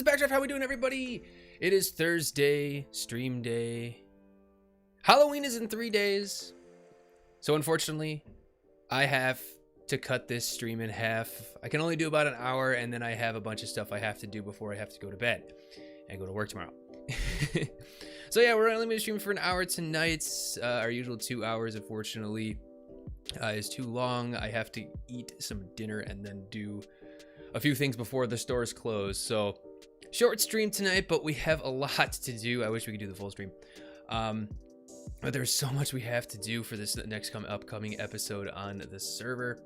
Backdraft, how we doing, everybody? It is Thursday, stream day. Halloween is in 3 days. So unfortunately, I have to cut this stream in half. I can only do about an hour, and then I have a bunch of stuff I have to do before I have to go to bed. and go to work tomorrow. So yeah, we're only streaming for an hour tonight. Our usual 2 hours, unfortunately, is too long. I have to eat some dinner and then do a few things before the stores close. So short stream tonight, but we have a lot to do. I wish we could do the full stream. But there's so much we have to do for this next upcoming episode on the server.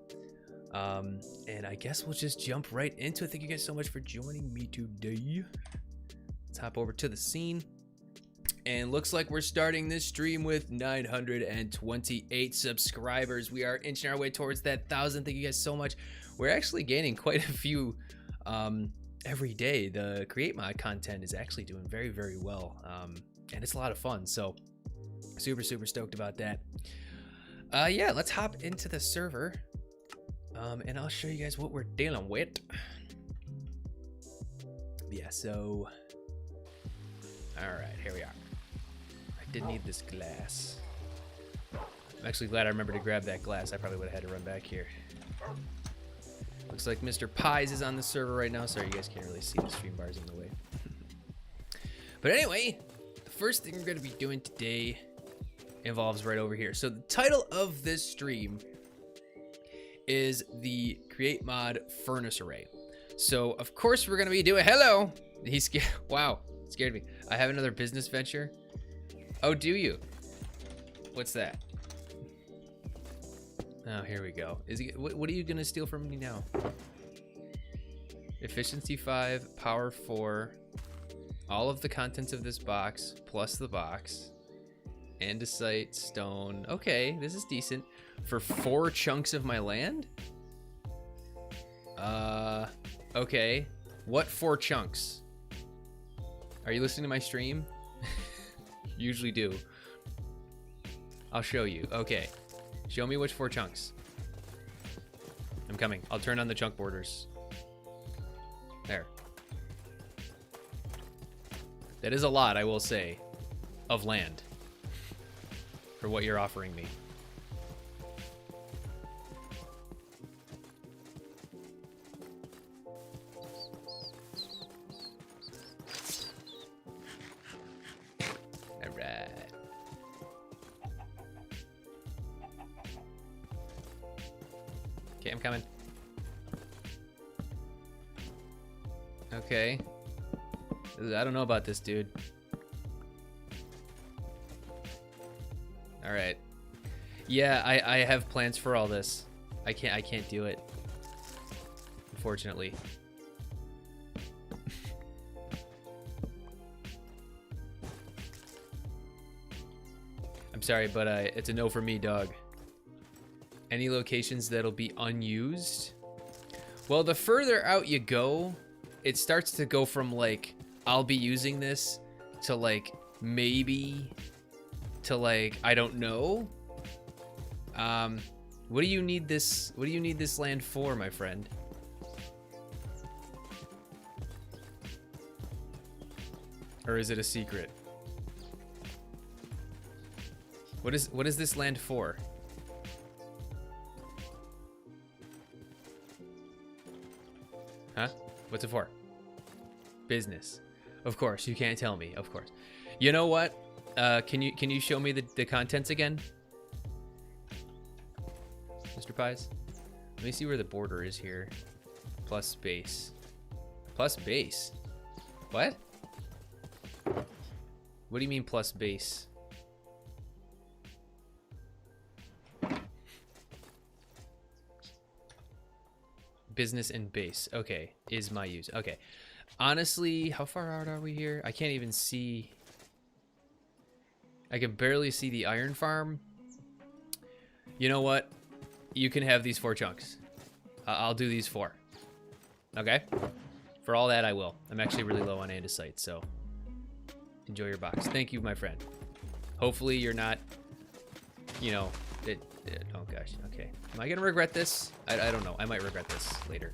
And I guess we'll just jump right into it. Thank you guys so much for joining me today. Let's hop over to the scene. And looks like we're starting this stream with 928 subscribers. We are inching our way towards that 1,000. Thank you guys so much. We're actually gaining quite a few every day. The Create Mod content is actually doing very, very well. And it's a lot of fun. So super, super stoked about that. Yeah, let's hop into the server. And I'll show you guys what we're dealing with. Yeah, so... Alright, here we are. I did need this glass. I'm actually glad I remembered to grab that glass. I probably would have had to run back here. Looks like Mr. Pies is on the server right now. Sorry, you guys can't really see the stream bars in the way. But anyway, the first thing we're going to be doing today involves right over here. So the title of this stream is the Create Mod Furnace Array. So of course we're going to be doing... Hello! He's scared. Wow. Scared me. I have another business venture. Oh, do you? What's that? Oh, here we go. Is he? What are you gonna steal from me now? Efficiency 5, power 4, all of the contents of this box plus the box, andesite, stone. Okay, this is decent for 4 chunks of my land. Okay. What 4 chunks? Are you listening to my stream? Usually do. I'll show you. Okay. Show me which 4 chunks. I'm coming. I'll turn on the chunk borders. There. That is a lot, I will say, of land for what you're offering me. Okay, I'm coming. Okay. I don't know about this, dude. All right. Yeah, I have plans for all this. I can't do it. Unfortunately. I'm sorry, but it's a no for me, dog. Any locations that'll be unused? Well, the further out you go, it starts to go from like, I'll be using this to like, maybe to like, I don't know. What do you need this land for, my friend? Or is it a secret? What is this land for? Huh? What's it for? Business. Of course, you can't tell me. Of course. You know what? Can you show me the contents again? Mr. Pies? Let me see where the border is here. Plus space. Plus base. What? What do you mean plus base? Business and base. Okay, is my use. Okay. Honestly, how far out are we here? I can't even see. I can barely see the iron farm. You know what? You can have these 4 chunks. I'll do these 4. Okay? For all that, I will. I'm actually really low on andesite, so enjoy your box. Thank you, my friend. Hopefully you're not, you know, oh gosh, okay. Am I gonna regret this? I don't know. I might regret this later.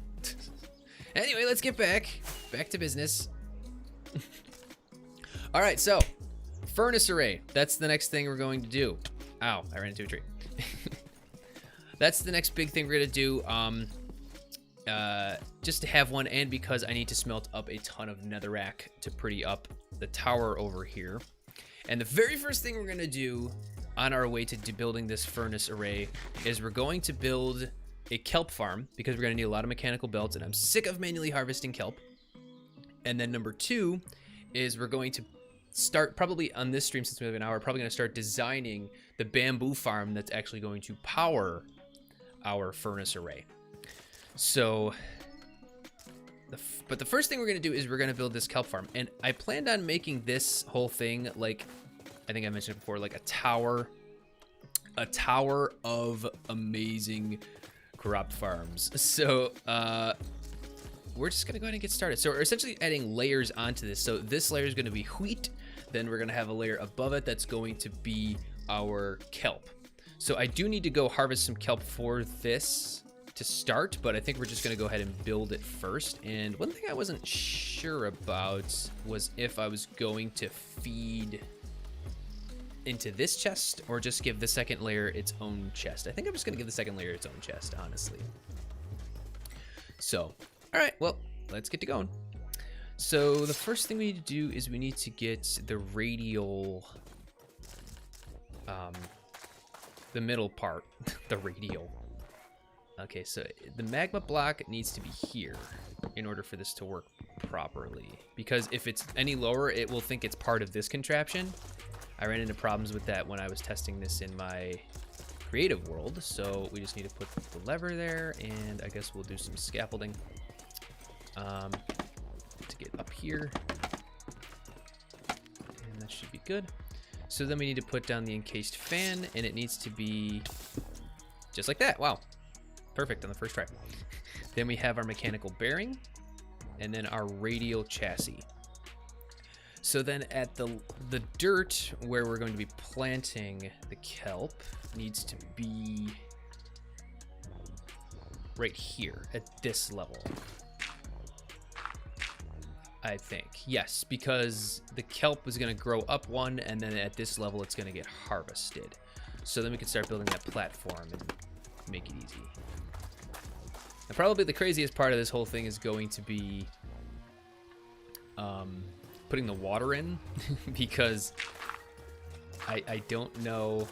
Anyway, let's get back to business. All right, so furnace array. That's the next thing we're going to do. Ow, I ran into a tree. That's the next big thing we're gonna do. just to have one, and because I need to smelt up a ton of netherrack to pretty up the tower over here. And the very first thing we're going to do on our way to building this furnace array is we're going to build a kelp farm, because we're going to need a lot of mechanical belts, and I'm sick of manually harvesting kelp. And then number 2 is we're going to start, probably on this stream since we have an hour, probably going to start designing the bamboo farm that's actually going to power our furnace array. So, but the first thing we're going to do is we're going to build this kelp farm. And I planned on making this whole thing, like, I think I mentioned it before, like a tower of amazing crop farms. So, we're just going to go ahead and get started. So we're essentially adding layers onto this. So this layer is going to be wheat. Then we're going to have a layer above it that's going to be our kelp. So I do need to go harvest some kelp for this to start, but I think we're just going to go ahead and build it first. And one thing I wasn't sure about was if I was going to feed into this chest or just give the second layer its own chest. I think I'm just going to give the second layer its own chest, honestly. So, all right, well, let's get to going. So the first thing we need to do is we need to get the radial, the middle part, the radial. Okay, so the magma block needs to be here in order for this to work properly. Because if it's any lower, it will think it's part of this contraption. I ran into problems with that when I was testing this in my creative world. So we just need to put the lever there, and I guess we'll do some scaffolding to get up here. And that should be good. So then we need to put down the encased fan, and it needs to be just like that. Wow. Perfect on the first try. Then we have our mechanical bearing, and then our radial chassis. So then at the dirt where we're going to be planting the kelp needs to be right here at this level. I think. Yes, because the kelp is going to grow up one, and then at this level it's going to get harvested. So then we can start building that platform and make it easy. And probably the craziest part of this whole thing is going to be putting the water in because I don't know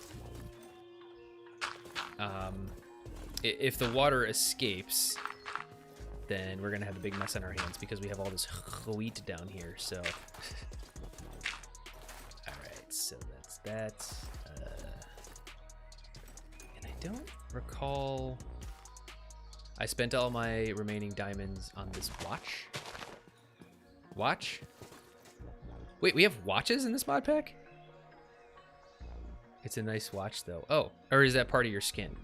if the water escapes, then we're gonna have a big mess on our hands because we have all this wheat down here. So all right, so that's that. And I don't recall, I spent all my remaining diamonds on this watch. Wait, we have watches in this mod pack? It's a nice watch though. Oh, or is that part of your skin?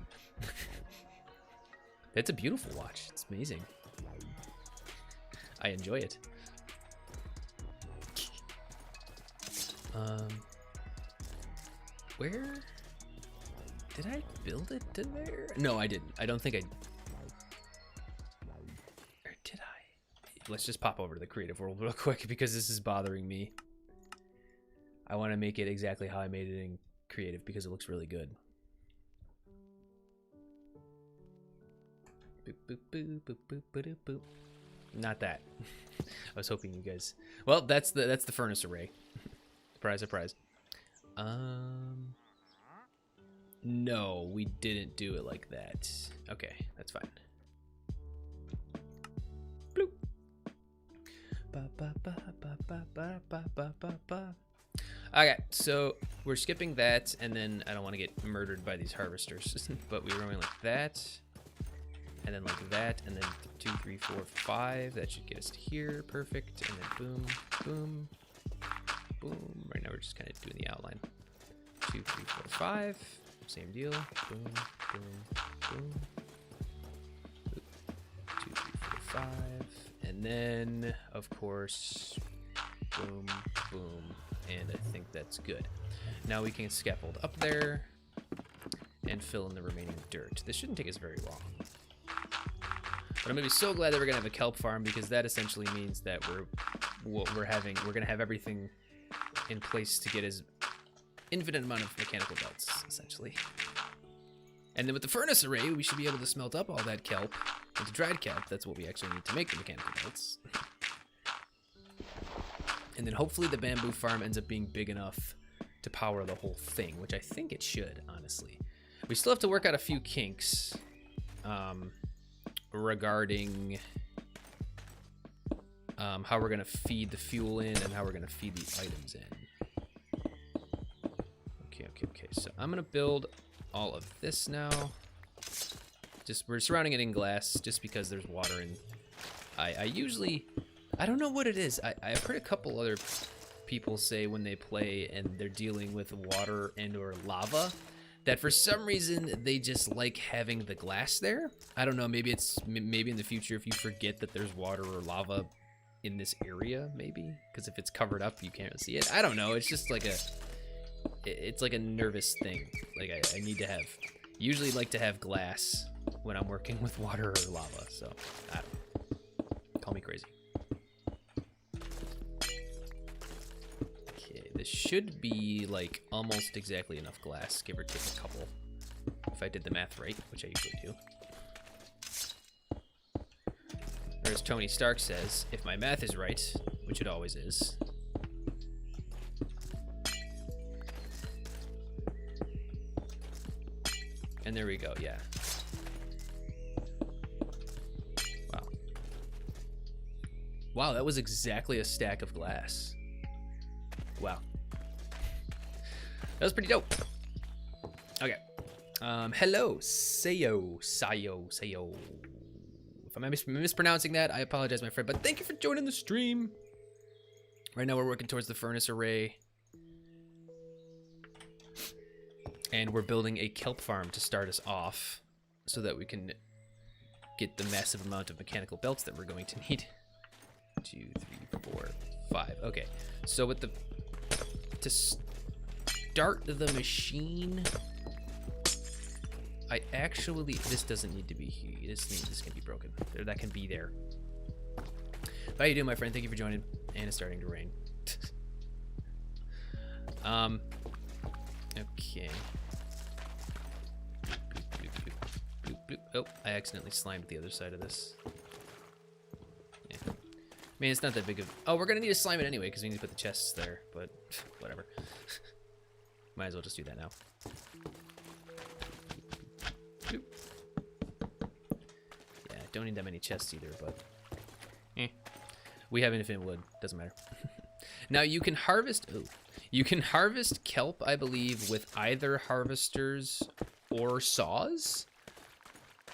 It's a beautiful watch. It's amazing. I enjoy it. Where did I build it to there? No, I didn't. I don't think I. Or did I? Let's just pop over to the creative world real quick because this is bothering me. I want to make it exactly how I made it in creative because it looks really good. Boop, boop, boop, boop, boop, boop, boop. Not that. I was hoping you guys. Well, that's the furnace array. Surprise, surprise. No, we didn't do it like that. Okay, that's fine. Bloop. Ba ba ba ba ba ba ba ba ba ba. Okay, so we're skipping that, and then I don't want to get murdered by these harvesters, but we were going like that, and then like that, and then 2, 3, 4, 5. That should get us to here. Perfect. And then boom, boom, boom. Right now we're just kind of doing the outline. 2, 3, 4, 5. Same deal. Boom, boom, boom. 2, 3, 4, 5. And then, of course, boom, boom. And I think that's good. Now we can scaffold up there and fill in the remaining dirt. This shouldn't take us very long. But I'm gonna be so glad that we're gonna have a kelp farm because that essentially means that we're gonna have everything in place to get as infinite amount of mechanical belts, essentially. And then with the furnace array, we should be able to smelt up all that kelp It's dried kelp. That's what we actually need to make the mechanical belts. And then hopefully the bamboo farm ends up being big enough to power the whole thing, which I think it should, honestly. We still have to work out a few kinks regarding how we're going to feed the fuel in and how we're going to feed the items in. Okay. So I'm going to build all of this now. We're surrounding it in glass just because there's water in. I don't know what it is. I've heard a couple other people say when they play and they're dealing with water and or lava that for some reason they just like having the glass there. I don't know, maybe in the future if you forget that there's water or lava in this area, maybe, because if it's covered up you can't see it. I don't know, it's just like a nervous thing. Like I need to have, usually like to have glass when I'm working with water or lava, so I don't know. Call me crazy. This should be like almost exactly enough glass, give or take a couple, if I did the math right, which I usually do. Or as Tony Stark says, if my math is right, which it always is. And there we go, yeah. Wow. Wow, that was exactly a stack of glass. Wow. That was pretty dope. Okay. Hello, Sayo. If I'm mispronouncing that, I apologize, my friend, but thank you for joining the stream. Right now we're working towards the furnace array. And we're building a kelp farm to start us off so that we can get the massive amount of mechanical belts that we're going to need. 2, 3, 4, 5. Okay. So with to start the machine, I actually, this doesn't need to be here. This can be broken. That can be there. How you doing, my friend? Thank you for joining. And it's starting to rain. Okay. Oh, I accidentally slimed the other side of this. Yeah. I mean, it's not that big of... Oh, we're gonna need to slime it anyway because we need to put the chests there, but whatever. Might as well just do that now. Boop. Yeah, don't need that many chests either, but... We have infinite wood. Doesn't matter. Now, you can harvest... Ooh. You can harvest kelp, I believe, with either harvesters or saws.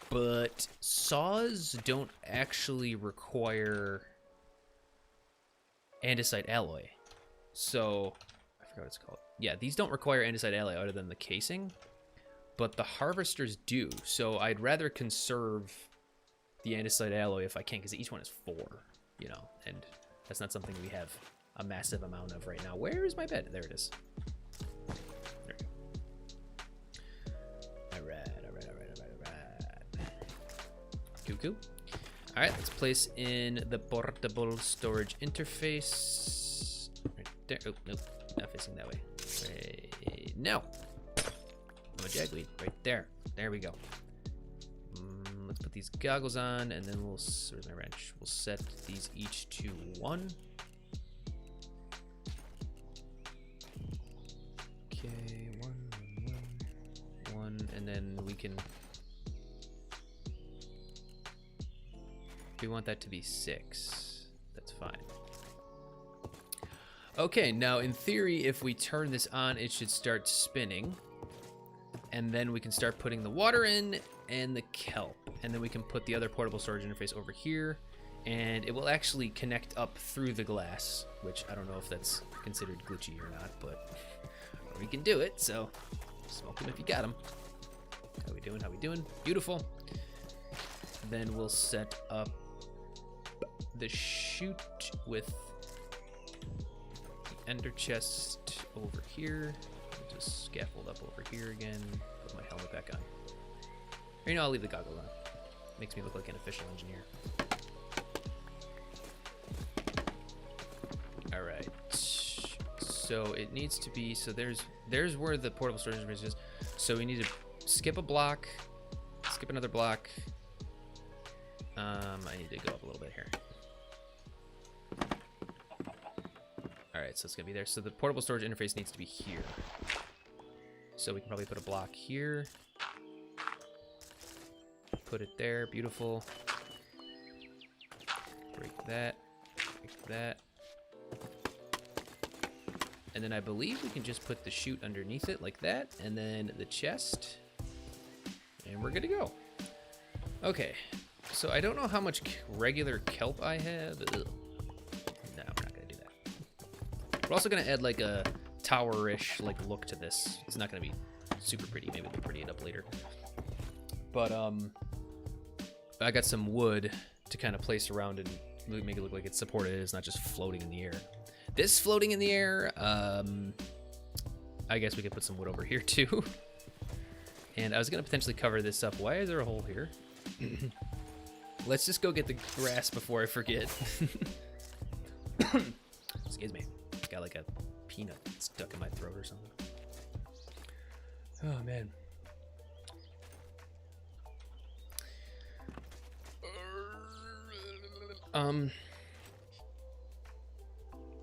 But saws don't actually require andesite alloy. So, I forgot what it's called. Yeah, these don't require andesite alloy other than the casing. But the harvesters do. So I'd rather conserve the andesite alloy if I can, because each one is 4, you know. And that's not something we have a massive amount of right now. Where is my bed? There it is. There we go. Alright. Cool. Alright, let's place in the portable storage interface. Right there. Oh, nope. Not facing that way. Right now. Oh, a jagweed. Right there. There we go. Let's put these goggles on, and then where's my wrench? We'll set these each to 1. Okay, 1, and then we can... We want that to be 6. That's fine. Okay, now in theory, if we turn this on, it should start spinning. And then we can start putting the water in and the kelp. And then we can put the other portable storage interface over here. And it will actually connect up through the glass, which I don't know if that's considered glitchy or not, but we can do it, so smoke them if you got them. How we doing? Beautiful. Then we'll set up the chute with the ender chest over here. I'll just scaffold up over here again. Put my helmet back on. Or, you know, I'll leave the goggles on. Makes me look like an official engineer. All right. So it needs to be. So there's where the portable storage interface is. So we need to skip a block, skip another block, I need to go up a little bit here. All right, so it's gonna be there. So the portable storage interface needs to be here. So we can probably put a block here. Put it there, beautiful. Break that, break that. And then I believe we can just put the chute underneath it like that, and then the chest, and we're good to go. Okay, so I don't know how much regular kelp I have. Ugh. No, we're not gonna do that. We're also gonna add like a tower-ish like look to this. It's not gonna be super pretty. Maybe we'll pretty it up later. But I got some wood to kind of place around and make it look like it's supported. It's not just floating in the air. This floating in the air, I guess we could put some wood over here too. And I was gonna potentially cover this up. Why is there a hole here? Let's just go get the grass before I forget. Excuse me. Got like a peanut stuck in my throat or something. Oh man.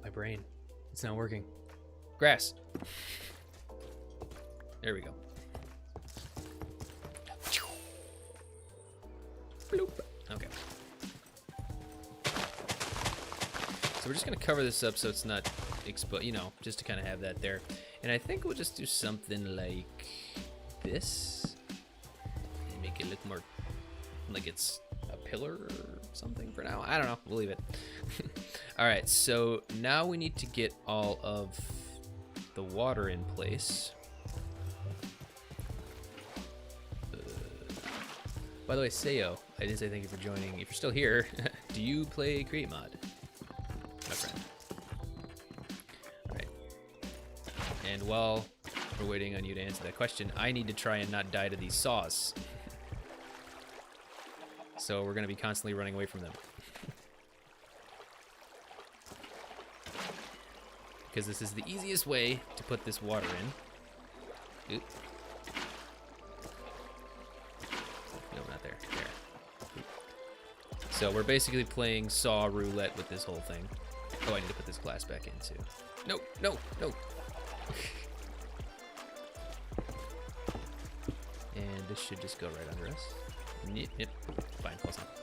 My brain. It's not working. Grass. There we go. Bloop. Okay. So we're just gonna cover this up so it's not exposed, you know, just to kind of have that there. And I think we'll just do something like this and make it look more like it's a pillar or something for now. I don't know. We'll leave it. All right. So now we need to get all of the water in place. By the way, Sayo, I did say thank you for joining. If you're still here, do you play Create Mod, my friend? All right. And while we're waiting on you to answer that question, I need to try and not die to these saws. So we're going to be constantly running away from them. Because this is the easiest way to put this water in. Oop. No, not there. There. So we're basically playing saw roulette with this whole thing. Oh, I need to put this glass back in too. No, no, no. And this should just go right under us. Yep. Fine, close enough.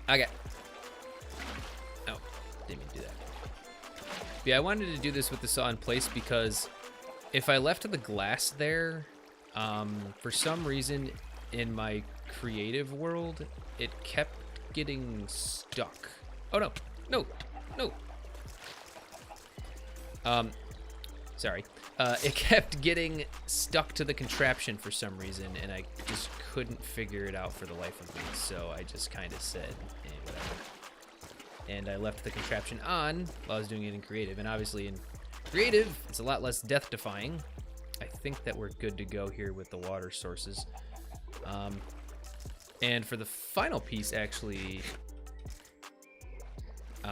Okay. Oh, didn't mean to do that. Yeah, I wanted to do this with the saw in place because if I left the glass there, for some reason in my creative world, it kept getting stuck. Oh no, no, no. Sorry. It kept getting stuck to the contraption for some reason, and I just couldn't figure it out for the life of me. So I just kind of said, eh, whatever. And I left the contraption on while I was doing it in creative. And obviously in creative, it's a lot less death-defying. I think that we're good to go here with the water sources. And for the final piece, actually, we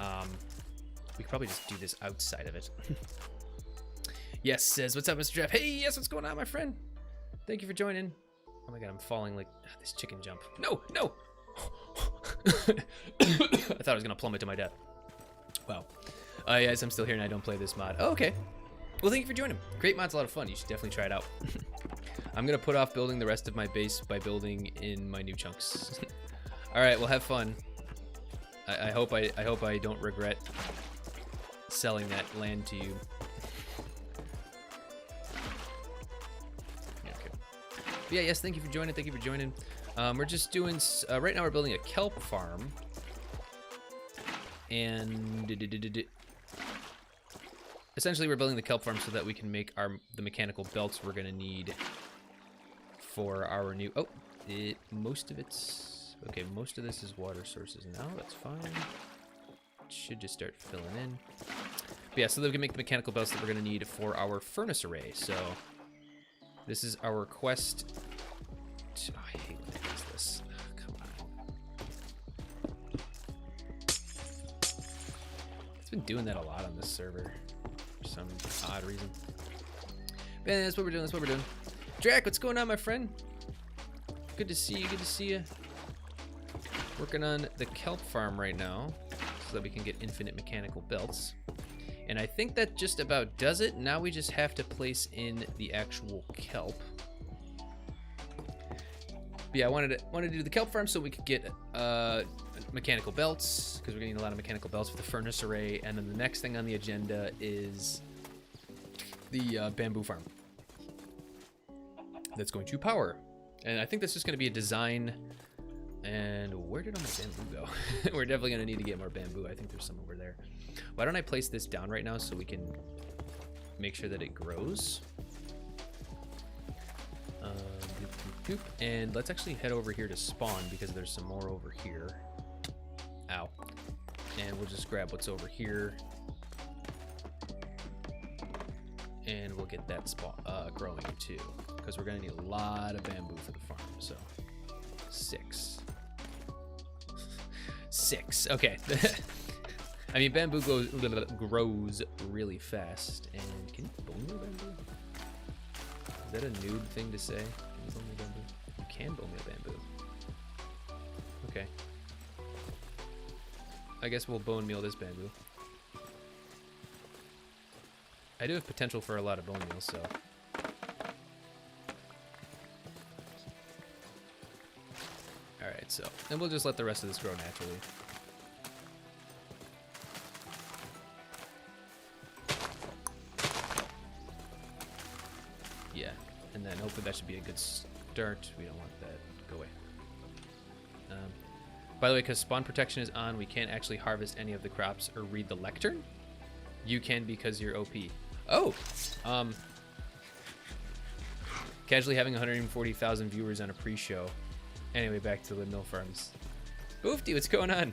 could probably just do this outside of it. Yes, says, what's up, Mr. Jeff? Hey, yes, what's going on, my friend? Thank you for joining. Oh my god, I'm falling like this chicken jump. No, no! I thought I was gonna plummet to my death. Wow. Yes, I'm still here and I don't play this mod. Oh, okay. Well, thank you for joining. Create Mod's a lot of fun. You should definitely try it out. I'm gonna put off building the rest of my base by building in my new chunks. All right, well, have fun. I hope I don't regret selling that land to you. Yeah, yes, thank you for joining. Thank you for joining. We're just doing, right now we're building a kelp farm. And essentially we're building the kelp farm so that we can make the mechanical belts we're gonna need for our new, most of it's, okay, most of this is water sources now, that's fine. It should just start filling in. But yeah, so that we can make the mechanical belts that we're gonna need for our furnace array, so. This is our quest to, oh, I hate when it does this. Oh, come on. It's been doing that a lot on this server for some odd reason. Man, that's what we're doing, that's what we're doing. Drac, what's going on, my friend? Good to see you, good to see you. working on the kelp farm right now so that we can get infinite mechanical belts. And I think that just about does it. Now we just have to place in the actual kelp. But yeah, I wanted to do the kelp farm so we could get mechanical belts, because we're gonna need a lot of mechanical belts for the furnace array. And then the next thing on the agenda is the bamboo farm that's going to power. And I think that's just going to be a design. And where did all my bamboo go? We're definitely going to need to get more bamboo. I think there's some over there. Why don't I place this down right now so we can make sure that it grows? And let's actually head over here to spawn, because there's some more over here. Ow. And we'll just grab what's over here. And we'll get that growing too, because we're gonna need a lot of bamboo for the farm. So 6. Okay. I mean, bamboo grows really fast. And can you bone meal bamboo? Is that a noob thing to say? Can you bone meal bamboo? You can bone meal bamboo. Okay. I guess we'll bone meal this bamboo. I do have potential for a lot of bone meal, so. Alright, so. And we'll just let the rest of this grow naturally. Yeah, and then hopefully that should be a good start. We don't want that to go away. By the way, because spawn protection is on, we can't actually harvest any of the crops or read the lectern. You can because you're OP. Oh, casually having 140,000 viewers on a pre-show. Anyway, back to the mill farms. Boofty, what's going on?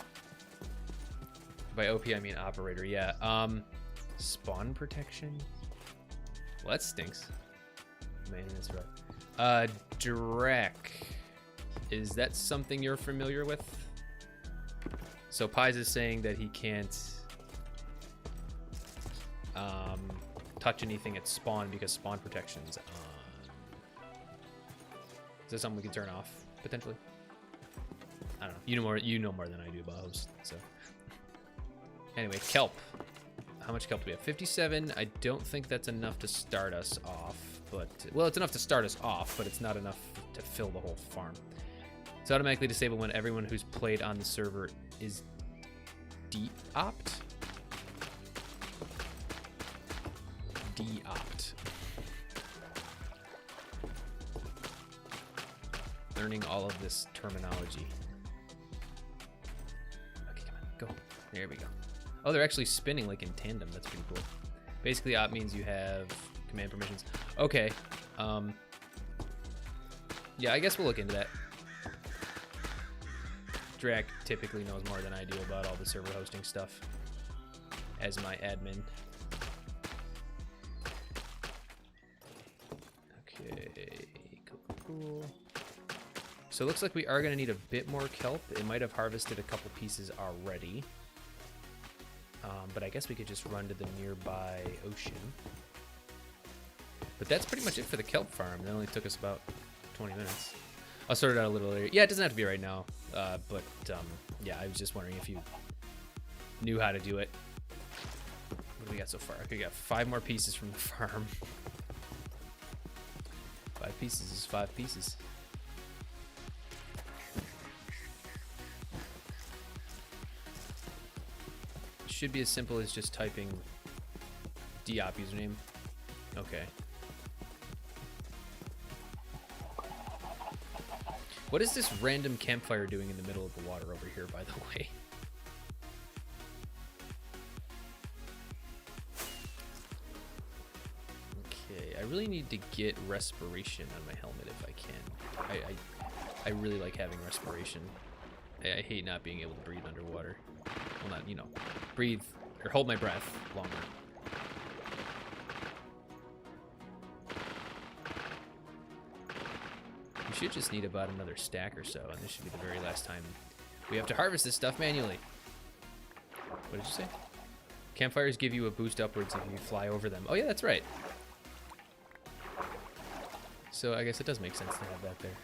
By OP, I mean operator. Yeah. Spawn protection. Well, that stinks. Man, that's rough. Drek. Is that something you're familiar with? So Pies is saying that he can't touch anything at spawn because spawn protection's on. Is that something we can turn off potentially? I don't know. You know more than I do about hosts. So anyway, kelp. How much kelp do we have? 57. I don't think that's enough to start us off, but well, it's enough to start us off, but it's not enough to fill the whole farm. It's automatically disabled when everyone who's played on the server is de-opt. De-opt. Learning all of this terminology. Okay, come on, go. There we go. Oh, they're actually spinning like in tandem. That's pretty cool. Basically, op means you have command permissions. Okay. Yeah, I guess we'll look into that. Drac typically knows more than I do about all the server hosting stuff as my admin. Okay, cool. So it looks like we are going to need a bit more kelp. It might have harvested a couple pieces already. But I guess we could just run to the nearby ocean. But that's pretty much it for the kelp farm. That only took us about 20 minutes. I'll sort it out a little later. Yeah, it doesn't have to be right now. But yeah, I was just wondering if you knew how to do it. What do we got so far? Okay, we got 5 more pieces from the farm. 5 pieces is 5 pieces. Should be as simple as just typing deop username. Okay. What is this random campfire doing in the middle of the water over here, by the way? Okay, I really need to get respiration on my helmet if I can. I really like having respiration. I hate not being able to breathe underwater. Well, not, you know, breathe or hold my breath longer. We should just need about another stack or so, and this should be the very last time we have to harvest this stuff manually. What did you say? Campfires give you a boost upwards if you fly over them. Oh yeah, that's right. So I guess it does make sense to have that there.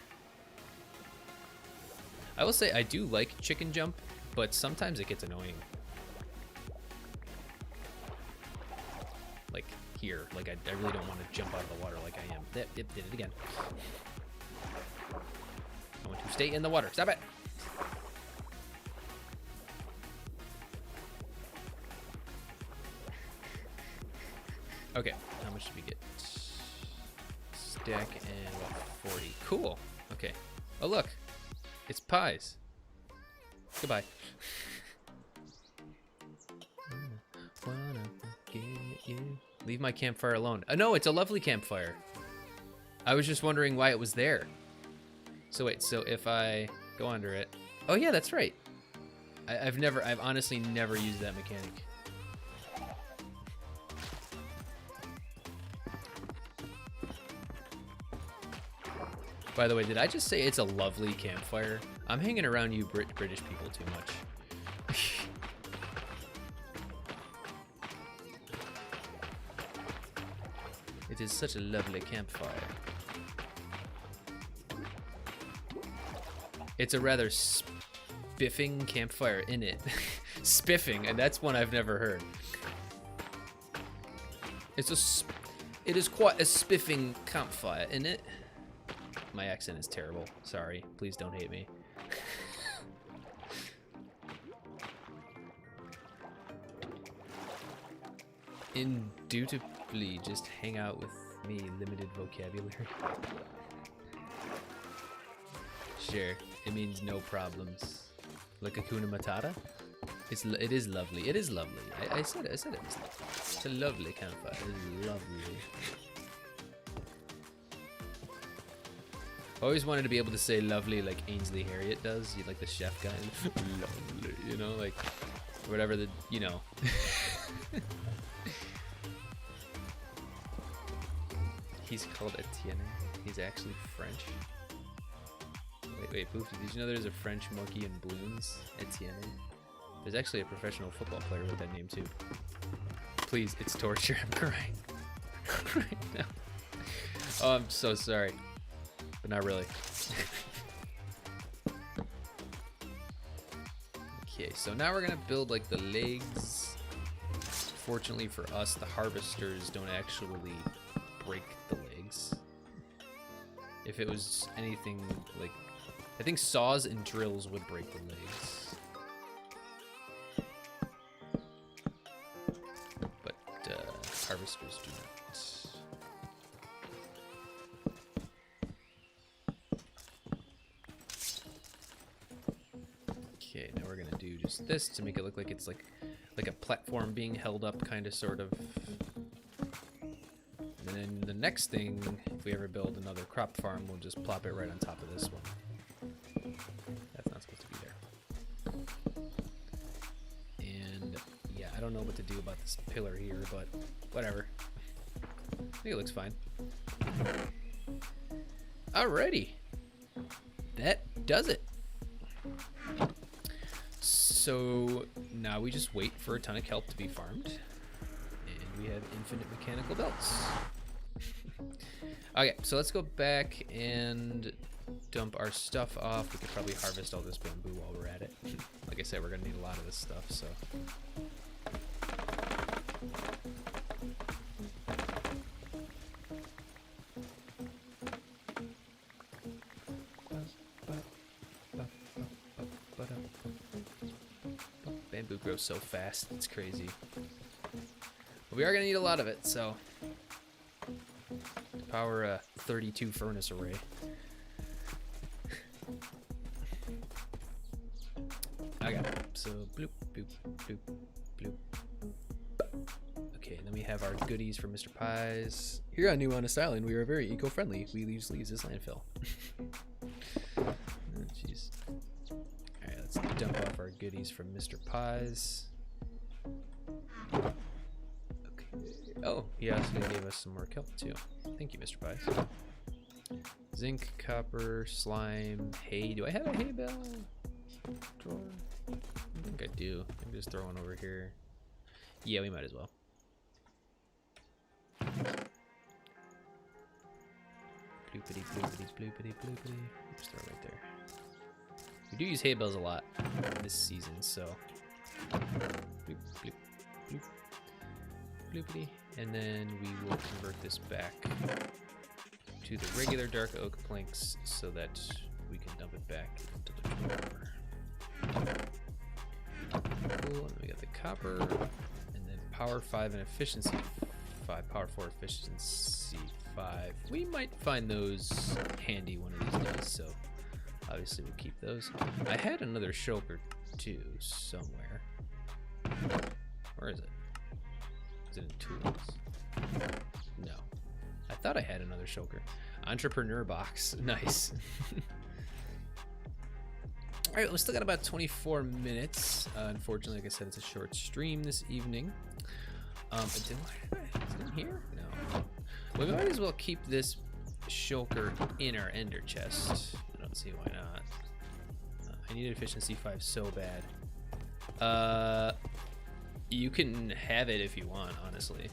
I will say I do like chicken jump, but sometimes it gets annoying. Like here, like I really don't want to jump out of the water like I am. Yep, did it again. I want to stay in the water. Stop it. Okay, how much did we get? Stack and about 40. Cool. Okay. Oh look, it's pies. Goodbye. Wanna get you. Leave my campfire alone. No, it's a lovely campfire. I was just wondering why it was there. So wait, so if I go under it, oh yeah, that's right. I've honestly never used that mechanic. By the way, did I just say it's a lovely campfire? I'm hanging around you British people too much. It is such a lovely campfire. It's a rather spiffing campfire, isn't it? Spiffing, and that's one I've never heard. It is quite a spiffing campfire, isn't it? My accent is terrible. Sorry. Please don't hate me. Indubitably, just hang out with me. Limited vocabulary. Sure. It means no problems. Like Hakuna Matata? It is lovely. It is lovely. I said it. It's a lovely campfire. It is lovely. I always wanted to be able to say lovely like Ainsley Harriott does. You like the chef guy. Lovely, you know, like whatever the, you know. He's called Etienne. He's actually French. Wait, Poof, did you know there's a French monkey in balloons? Etienne. There's actually a professional football player with that name too. Please, it's torture. I'm crying right now. Oh, I'm so sorry. But not really. Okay, so now we're gonna build like the legs. Fortunately for us, the harvesters don't actually break the legs. If it was anything like, I think saws and drills would break the legs. But harvesters do not. Okay, now we're gonna do just this to make it look like it's like a platform being held up, kind of, sort of. And then the next thing, if we ever build another crop farm, we'll just plop it right on top of this one. That's not supposed to be there. And yeah, I don't know what to do about this pillar here, but whatever. I think it looks fine. Alrighty. That does it. So now we just wait for a ton of kelp to be farmed, and we have infinite mechanical belts. Okay, so let's go back and dump our stuff off. We could probably harvest all this bamboo while we're at it. Like I said, we're gonna need a lot of this stuff, so. Bamboo grows so fast, it's crazy. But we are gonna need a lot of it, so. To power a 32 furnace array. Okay, so bloop, bloop, bloop, bloop. Okay, then we have our goodies from Mr. Pies. Here on New Honest Island, we are very eco-friendly. We usually use this landfill. Oh, jeez. Alright, let's dump off our goodies from Mr. Pies. Okay. Oh, he also gave us some more kelp too. Thank you, Mr. Pies. Zinc, copper, slime, hay. Do I have a hay bale drawer? I think I do. I can just throw one over here. Yeah, we might as well. Bloopity, bloopity, bloopity, bloopity. Just throw it right there. We do use hay bales a lot this season, so. Bloop, bloop, bloop, bloopity. And then we will convert this back to the regular dark oak planks so that we can dump it back into the drawer. Cool, and we got the copper, and then power 5 and efficiency 5, power 4, efficiency 5. We might find those handy one of these days, so obviously we'll keep those. I had another shulker too somewhere. Where is it? Is it in tools? No. I thought I had another shulker. Entrepreneur box. Nice. All right, we still got about 24 minutes. Unfortunately, like I said, it's a short stream this evening. Is it in here? No. We might as well keep this shulker in our ender chest. I don't see why not. I need efficiency 5 so bad. You can have it if you want, honestly.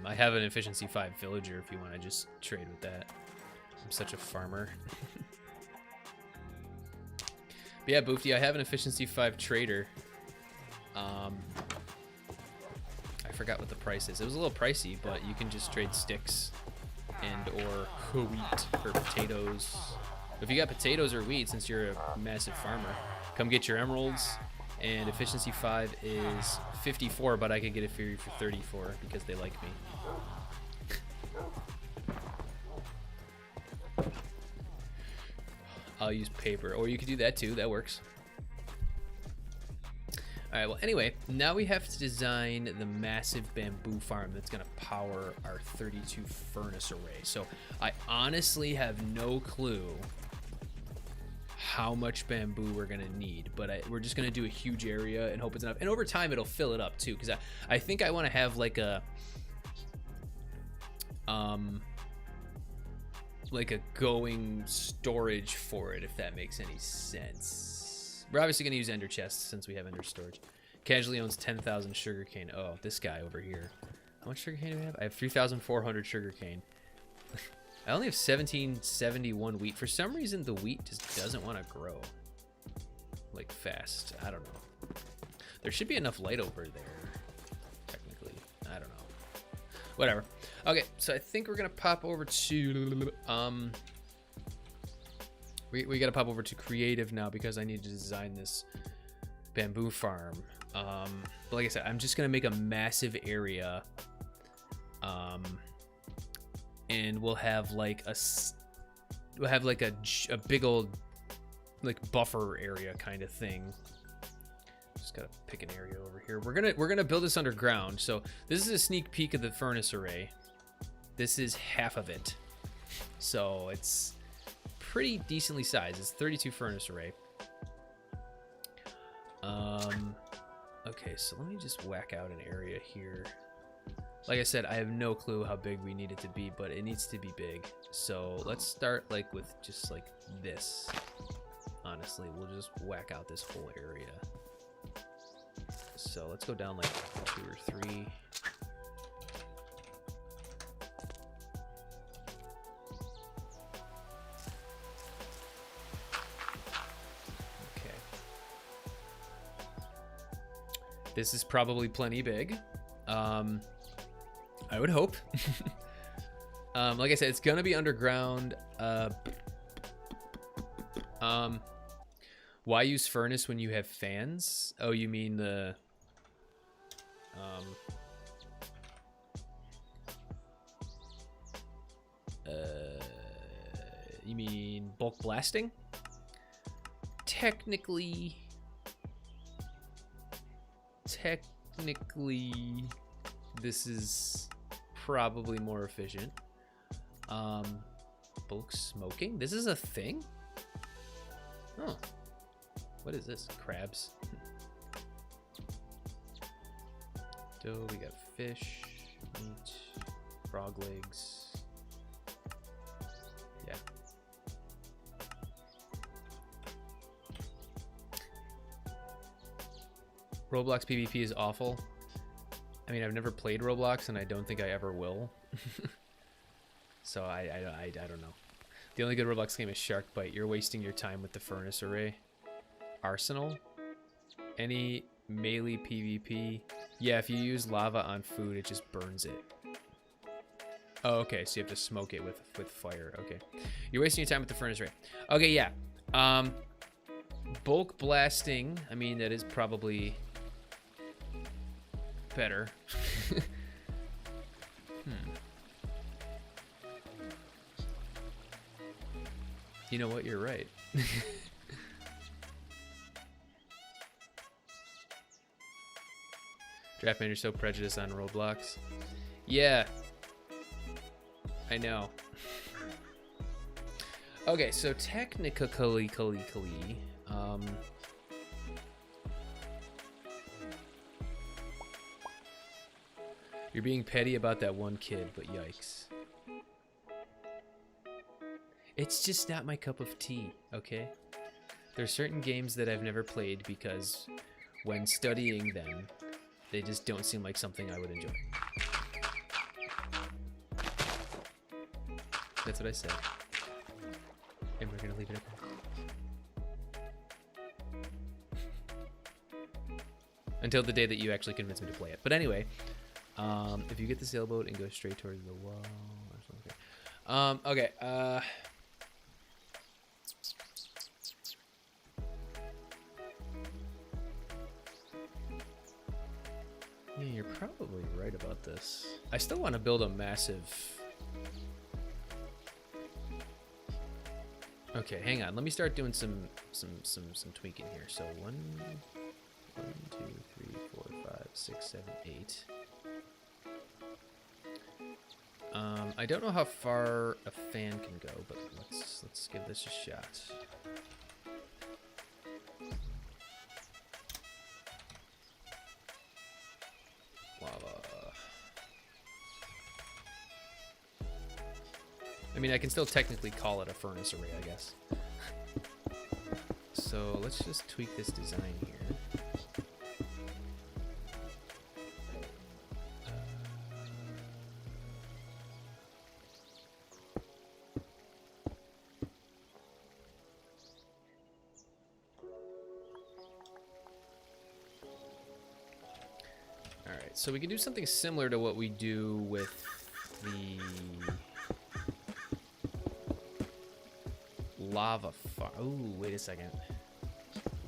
I have an efficiency 5 villager if you want to just trade with that. I'm such a farmer. But yeah, Boofty, I have an efficiency 5 trader. I forgot what the price is. It was a little pricey, but you can just trade sticks and or wheat for potatoes. If you got potatoes or wheat, since you're a massive farmer, come get your emeralds. And efficiency 5 is 54, but I could get it for you for 34 because they like me. I'll use paper, or you could do that too. That works. All right, well, anyway, now we have to design the massive bamboo farm that's gonna power our 32 furnace array. So I honestly have no clue how much bamboo we're gonna need, but we're just gonna do a huge area and hope it's enough. And over time, it'll fill it up too, because I think I want to have like a going storage for it, if that makes any sense. We're obviously gonna use ender chests since we have ender storage. Casually owns 10,000 sugarcane. Oh, this guy over here. How much sugarcane do we have? I have 3,400 sugarcane. I only have 1771 wheat. For some reason, the wheat just doesn't want to grow like fast. I don't know. There should be enough light over there, technically. I don't know. Whatever. Okay, so I think we're gonna pop over to we gotta pop over to creative now because I need to design this bamboo farm. But like I said, I'm just gonna make a massive area. And we'll have like a big old like buffer area kind of thing. Just gotta pick an area over here. We're gonna build this underground. So this is a sneak peek of the furnace array. This is half of it, so it's pretty decently sized. It's 32 furnace array. Okay, so let me just whack out an area here. Like I said, I have no clue how big we need it to be, but it needs to be big. So let's start like with just like this. Honestly, we'll just whack out this whole area. So let's go down like 2 or 3. Okay. This is probably plenty big. I would hope. Like I said, it's gonna be underground. Why use furnace when you have fans? Oh, you mean the you mean bulk blasting? Technically, this is probably more efficient. Bulk smoking? This is a thing? Oh. What is this? Crabs. Dough, we got fish, meat, frog legs. Yeah. Roblox PvP is awful. I mean, I've never played Roblox and I don't think I ever will. So I don't know. The only good Roblox game is Shark Bite. You're wasting your time with the furnace array. Arsenal? Any melee PvP? Yeah, if you use lava on food, it just burns it. Oh, okay, so you have to smoke it with fire. Okay. You're wasting your time with the furnace array. Okay, yeah. Bulk blasting, I mean, that is probably better. You know what? You're right. Draftman, you're so prejudiced on Roblox. Yeah. I know. Okay, so technically, you're being petty about that one kid, but yikes. It's just not my cup of tea, okay? There are certain games that I've never played because when studying them, they just don't seem like something I would enjoy. That's what I said. And we're gonna leave it at that. Until the day that you actually convince me to play it. But anyway, if you get the sailboat and go straight towards the wall or something. Okay, yeah, you're probably right about this. I still want to build a massive... Okay, hang on. Let me start doing some tweaking here. So 1, 2, 3, 4, 5, 6, 7, 8. I don't know how far a fan can go, but let's give this a shot. Lava. I mean, I can still technically call it a furnace array, I guess. So let's just tweak this design here. Alright, so we can do something similar to what we do with the lava farm. Ooh, wait a second.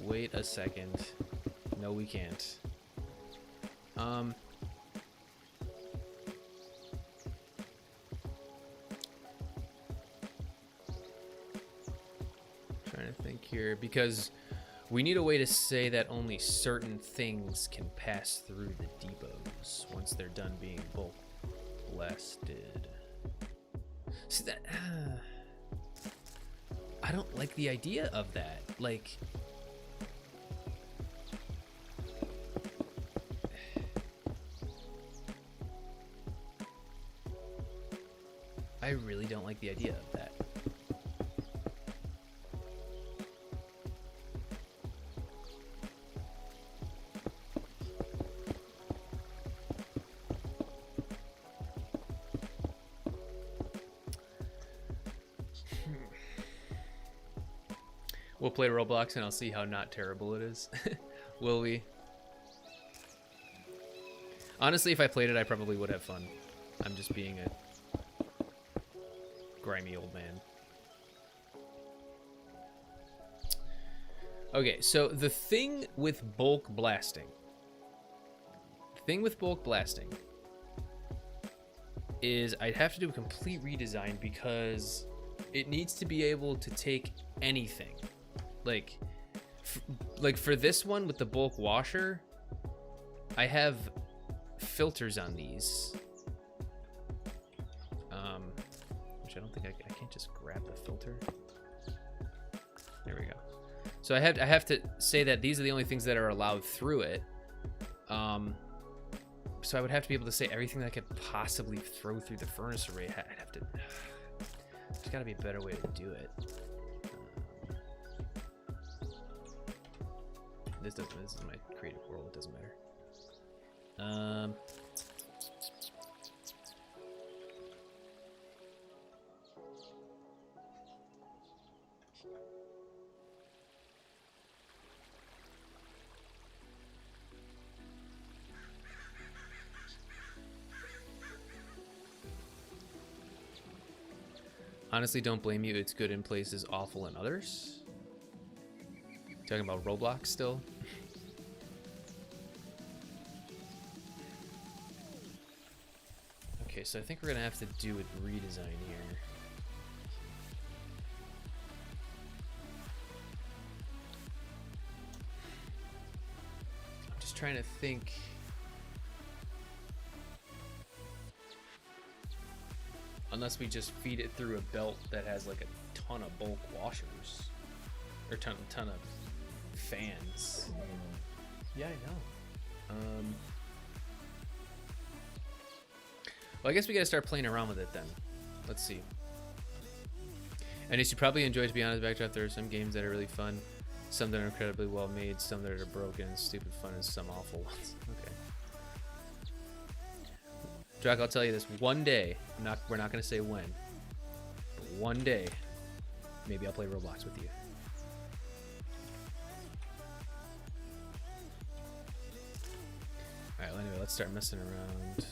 Wait a second. No, we can't. Trying to think here, because we need a way to say that only certain things can pass through the depots once they're done being bulk blasted. See that? I don't like the idea of that. Like, I really don't like the idea of that. We'll play Roblox and I'll see how not terrible it is. Will we? Honestly, if I played it, I probably would have fun. I'm just being a grimy old man. Okay, so the thing with bulk blasting. Is I'd have to do a complete redesign because it needs to be able to take anything. Like for this one with the bulk washer, I have filters on these. Which I don't think I can't just grab the filter. There we go. So I have to say that these are the only things that are allowed through it. So I would have to be able to say everything that I could possibly throw through the furnace array. I'd have to. There's got to be a better way to do it. This is my creative world. It doesn't matter. Honestly, don't blame you. It's good in places, awful in others. Talking about Roblox still. Okay, so I think we're gonna have to do a redesign here. I'm just trying to think. Unless we just feed it through a belt that has like a ton of bulk washers. Or ton of fans. Yeah, I know. Well, I guess we gotta start playing around with it then. Let's see. And as you probably enjoy, to be honest, Backdraft, there are some games that are really fun, some that are incredibly well made, some that are broken and stupid fun, and some awful ones. Okay. Drac, I'll tell you this: one day, we're not gonna say when, but one day, maybe I'll play Roblox with you. All right. Well, anyway, let's start messing around.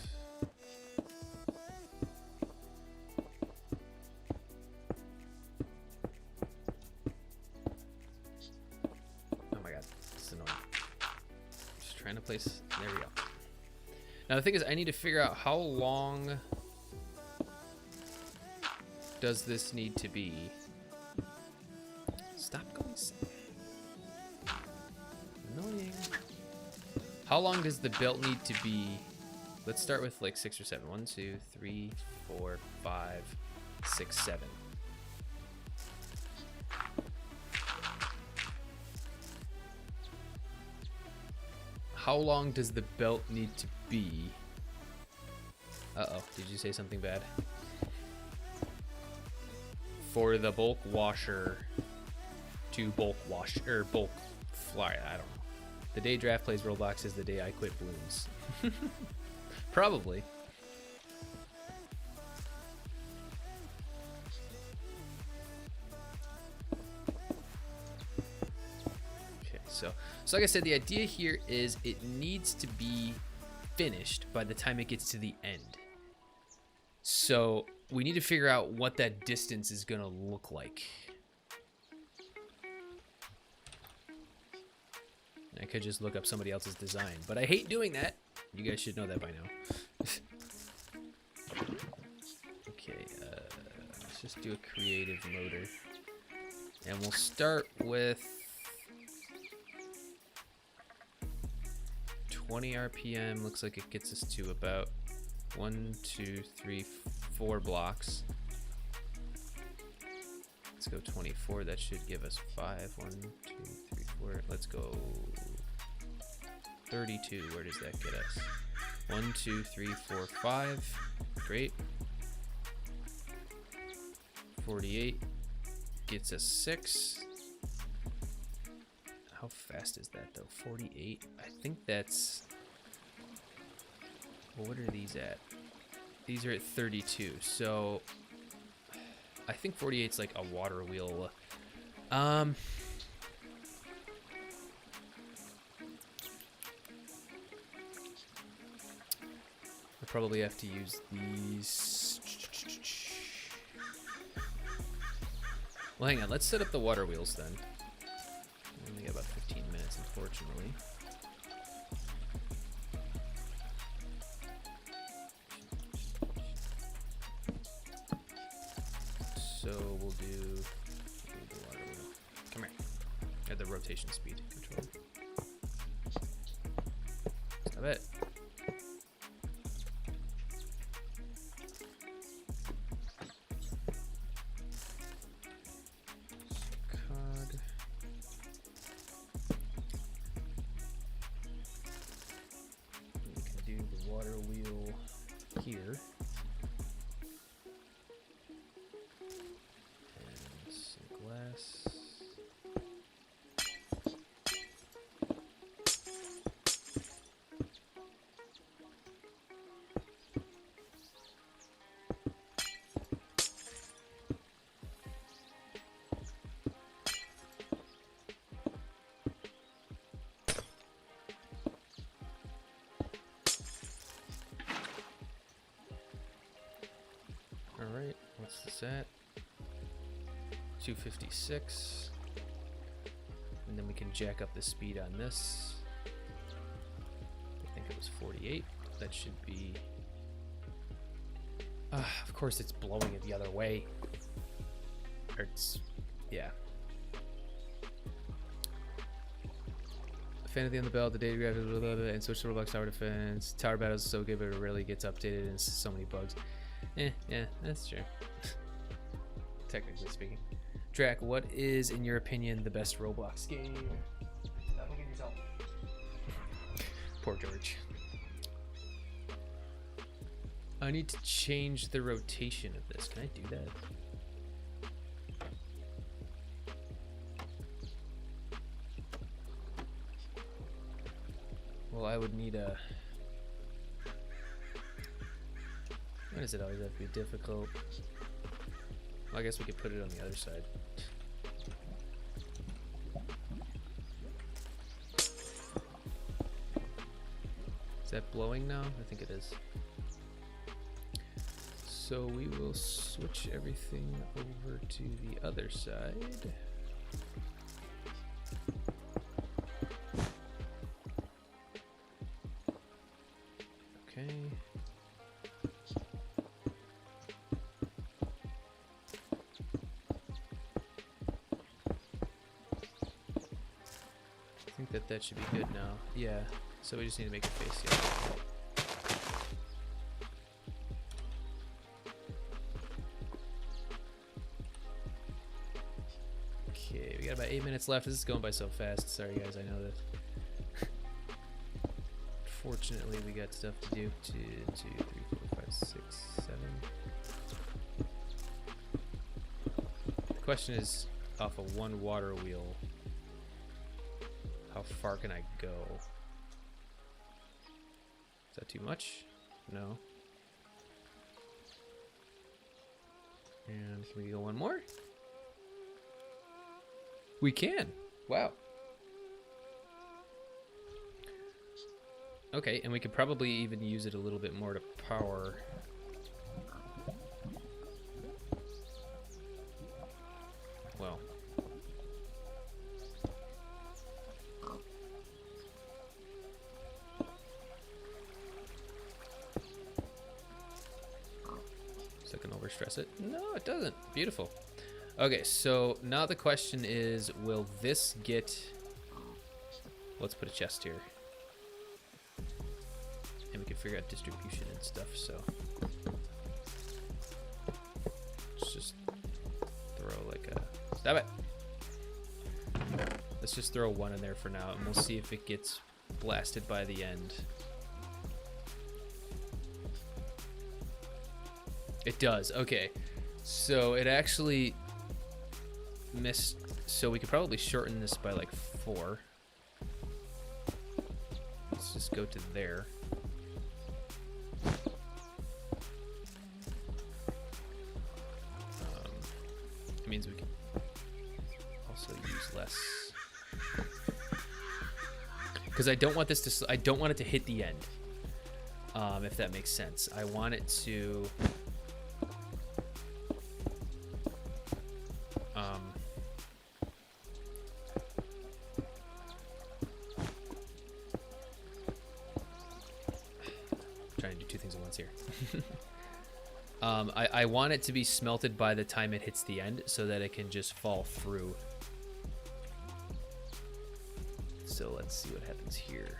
Place. There we go. Now the thing is, I need to figure out how long does this need to be. Stop going. Annoying. How long does the belt need to be? Let's start with like 6 or 7. 1, 2, 3, 4, 5, 6, 7. How long does the belt need to be? Uh-oh, did you say something bad? For the bulk washer to bulk wash, or bulk fly, I don't know. The day Draft plays Roblox is the day I quit balloons. Probably. So like I said, the idea here is it needs to be finished by the time it gets to the end. So we need to figure out what that distance is going to look like. I could just look up somebody else's design, but I hate doing that. You guys should know that by now. Okay, let's just do a creative motor. And we'll start with 20 RPM. Looks like it gets us to about 1, 2, 3, 4 blocks. Let's go 24. That should give us 5. 1, 2, 3, 4. Let's go 32. Where does that get us? 1, 2, 3, 4, 5. Great. 48 gets us 6. How fast is that though? 48? I think that's... Well, what are these at? These are at 32, so... I think 48's like a water wheel. We'll probably have to use these... Well, hang on, let's set up the water wheels then. We only got about 15 minutes, unfortunately. So we'll do the water wheel. Come here. At the rotation speed control. Stop it. Here. And some glass. Alright, what's this at? 256. And then we can jack up the speed on this. I think it was 48. That should be... of course it's blowing it the other way. Or it's... yeah. Fan of the bell, the data graph, and switch to Roblox Tower Defense. Tower Battle is so good, but it rarely gets updated and so many bugs. Yeah, that's true. Technically speaking. Drac, what is, in your opinion, the best Roblox game? Look at yourself. Poor George. I need to change the rotation of this. Can I do that? Well, I would need a... Why does it always have to be difficult? Well, I guess we could put it on the other side. Is that blowing now? I think it is. So we will switch everything over to the other side. Okay. I think that should be good now. Yeah. So we just need to make it face the other way. Okay, we got about 8 minutes left. This is going by so fast. Sorry guys, I know that. Fortunately, we got stuff to do. 2, 3, 4, 5, 6, 7. The question is, off of one water wheel, how far can I go? Is that too much? No. And can we go one more? We can. Wow. Okay, and we could probably even use it a little bit more to power. Well. So I can overstress it. No, it doesn't. Beautiful. Okay, so now the question is, will this get... Let's put a chest here. And we can figure out distribution and stuff, so... Let's just throw like a... Stop it! Let's just throw one in there for now, and we'll see if it gets blasted by the end. It does, okay. So it actually missed, so we could probably shorten this by like 4. Let's just go to there. It means we can also use less. Because I don't want this to, I don't want it to hit the end. If that makes sense. I want it to... trying to do 2 things at once here. I want it to be smelted by the time it hits the end so that it can just fall through. So let's see what happens here.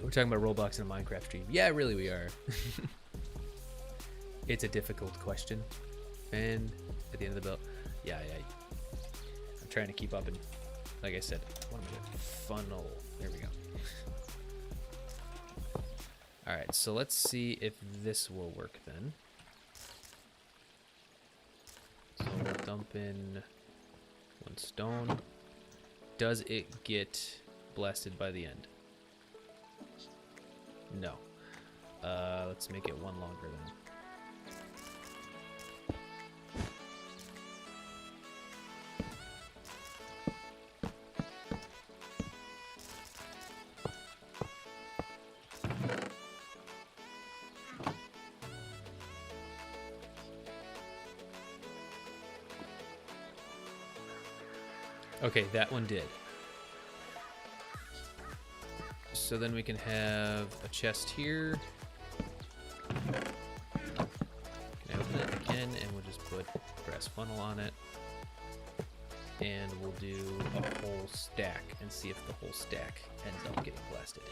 We're talking about Roblox and a Minecraft stream. Yeah, really we are. It's a difficult question. And at the end of the bell. Yeah. I'm trying to keep up, and like I said, what am I doing? Funnel. There we go. Alright, so let's see if this will work then. So we'll dump in 1 stone. Does it get blasted by the end? No. Let's make it 1 longer then. Okay, that one did. So then we can have a chest here. Can I open it again? And we'll just put brass funnel on it. And we'll do a whole stack and see if the whole stack ends up getting blasted.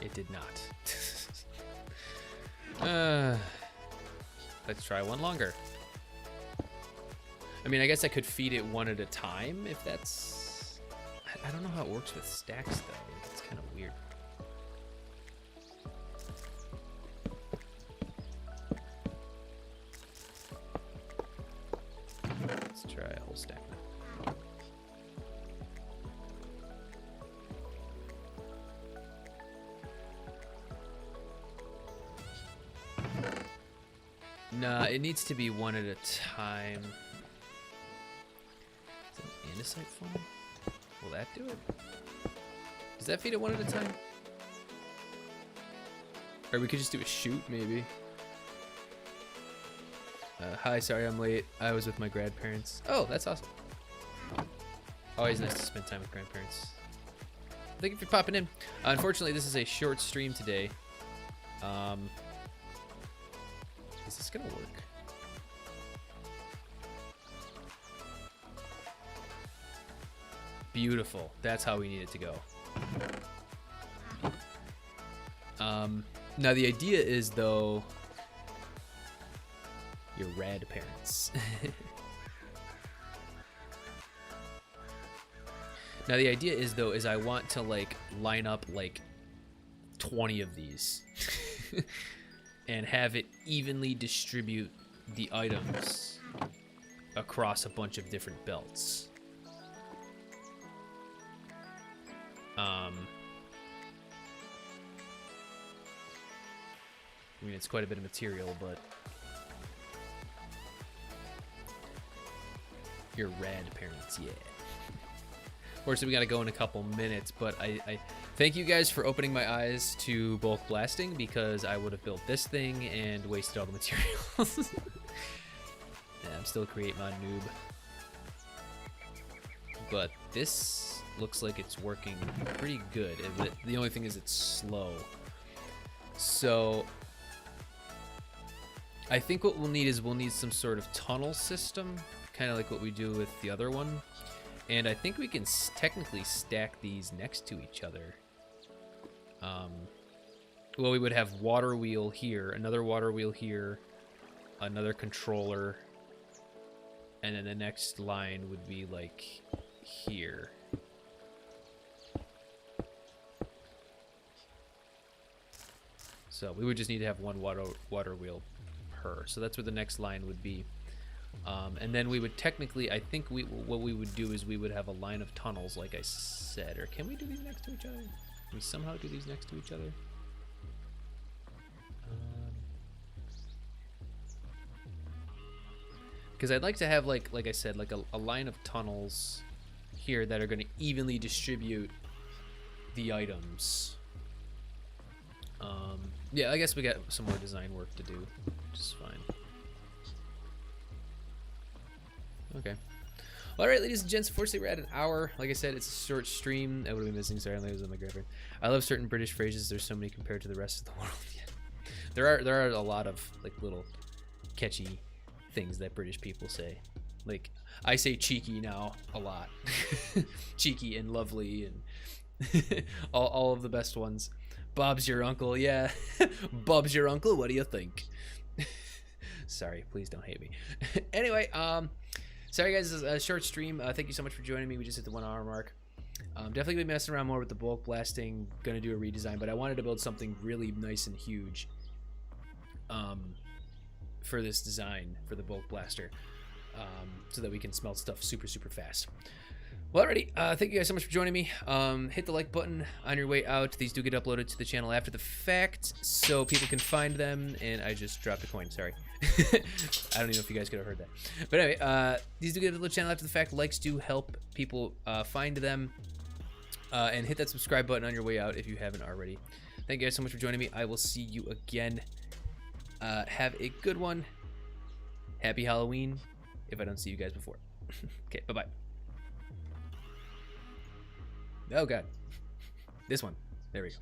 It did not. Let's try one longer. I mean, I guess I could feed it one at a time if that's... I don't know how it works with stacks, though. It's kind of weird. Let's try a whole stack now. Nah, it needs to be one at a time. Is that an andesite foam? Will that do it? Does that feed it one at a time? Or we could just do a shoot, maybe. Hi, sorry I'm late. I was with my grandparents. Oh, that's awesome. Always nice to spend time with grandparents. Thank you for popping in. Unfortunately, this is a short stream today. Is this gonna work? Beautiful. That's how we need it to go. Now the idea is, though, your rad parents. Now the idea is, though, is I want to like line up like 20 of these and have it evenly distribute the items across a bunch of different belts. I mean, it's quite a bit of material, but your rad parents, yeah. Fortunately, we gotta go in a couple minutes, but I thank you guys for opening my eyes to bulk blasting, because I would have built this thing and wasted all the materials. Yeah, I'm still a Create Mod noob. But this looks like it's working pretty good. The only thing is it's slow. So I think what we'll need is we'll need some sort of tunnel system, kind of like what we do with the other one. And I think we can technically stack these next to each other. Well, we would have water wheel here, another water wheel here, another controller, and then the next line would be like here. So we would just need to have one water wheel per. So that's where the next line would be. And then we would technically, I think what we would do is we would have a line of tunnels, like I said. Or can we do these next to each other? Can we somehow do these next to each other? Because I'd like to have, like I said, like a line of tunnels here that are going to evenly distribute the items. Yeah, I guess we got some more design work to do, which is fine. Okay. Well, all right, ladies and gents, unfortunately we're at an hour. Like I said, it's a short stream. I would have been missing, sorry, I was with my girlfriend. I love certain British phrases. There's so many compared to the rest of the world. Yeah. There are a lot of like little catchy things that British people say. Like, I say cheeky now a lot. Cheeky and lovely and all of the best ones. Bob's your uncle, yeah. Bob's your uncle, what do you think? Sorry, please don't hate me. Anyway, sorry guys, this is a short stream. Thank you so much for joining me. We just hit the 1 hour mark. Definitely gonna be messing around more with the bulk blasting. Gonna do a redesign, but I wanted to build something really nice and huge for this design for the bulk blaster, so that we can smelt stuff super fast. Well, alrighty, thank you guys so much for joining me. Hit the like button on your way out. These do get uploaded to the channel after the fact, so people can find them. And I just dropped a coin, sorry. I don't even know if you guys could have heard that. But anyway, these do get uploaded to the channel after the fact. Likes do help people find them. And hit that subscribe button on your way out if you haven't already. Thank you guys so much for joining me. I will see you again Have a good one. Happy Halloween if I don't see you guys before. Okay, bye-bye. Oh, God. This one. There we go.